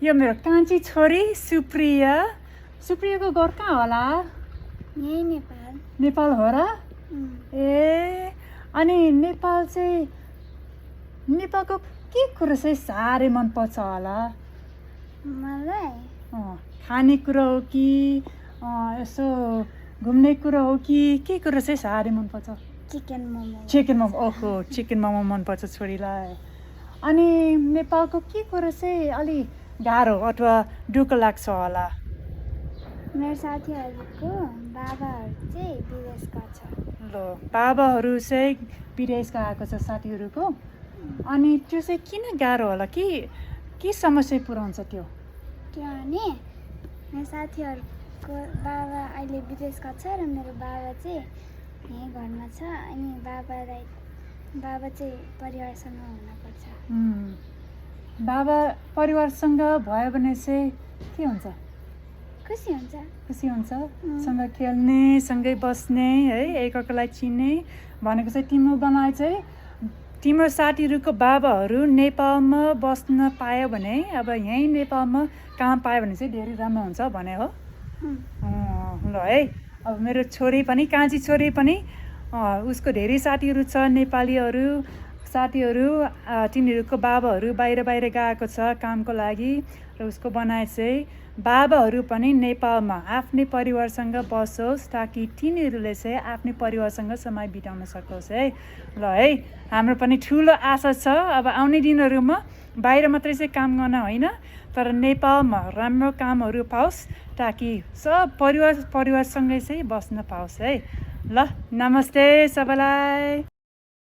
यो मेरो कान्छी छोरी सुप्रिया। सुप्रियाको घर कहाँ होला? यही नेपाल। नेपाल हो र? ए अनि नेपालको के कुरो चाहिँ साह्रै मनपर्छ होला? मलाई खाने कुरो हो कि यसो घुम्ने कुरो हो कि के कुरो चाहिँ साह्रै मनपर्छ? चिकन मोमो। चिकन मोमो। ओहो, चिकन मोमो मनपर्छ छोरीलाई। अनि नेपालको के कुरो चाहिँ अलिक गाह्रो अथवा दुःख लाग्छ होला? मेरो साथीहरूको बाबाहरू चाहिँ विदेश गएको छ। ल, बाबाहरू चाहिँ विदेश गएको छ साथीहरूको। अनि त्यो चाहिँ किन गाह्रो होला? के समस्या पुऱ्याउँछ त्यो? किनभने मेरो साथीहरूको बाबा अहिले विदेश गएको छ र मेरो बाबा चाहिँ यहीँ घरमा छ। अनि बाबा चाहिँ परिवारसँग हुनुपर्छ। बाबा परिवारसँग भयो भने चाहिँ के हुन्छ? खुसी हुन्छ। सँग खेल्ने, सँगै बस्ने है, एकअर्कालाई चिन्ने भनेको चाहिँ तिम्रो साथीहरूको बाबाहरू नेपालमा बस्न पायो भने, अब यहीँ नेपालमा काम पायो भने चाहिँ धेरै राम्रो हुन्छ भने हो। ल है, अब मेरो छोरी पनि, कान्छी छोरी पनि उसको धेरै साथीहरू छ नेपालीहरू साथीहरू। तिनीहरूको बाबाहरू बाहिर गएको छ कामको लागि र उसको भनाइ चाहिँ बाबाहरू पनि नेपालमा आफ्नै परिवारसँग बसोस् ताकि तिनीहरूले चाहिँ आफ्नै परिवारसँग समय बिताउन सकोस् है। ल है, हाम्रो पनि ठुलो आशा छ अब आउने दिनहरूमा बाहिर मात्रै चाहिँ काम गर्न होइन, तर नेपालमा राम्रो कामहरू पाओस् ताकि सब परिवारसँगै चाहिँ बस्न पाओस् है। ल, नमस्ते सबैलाई।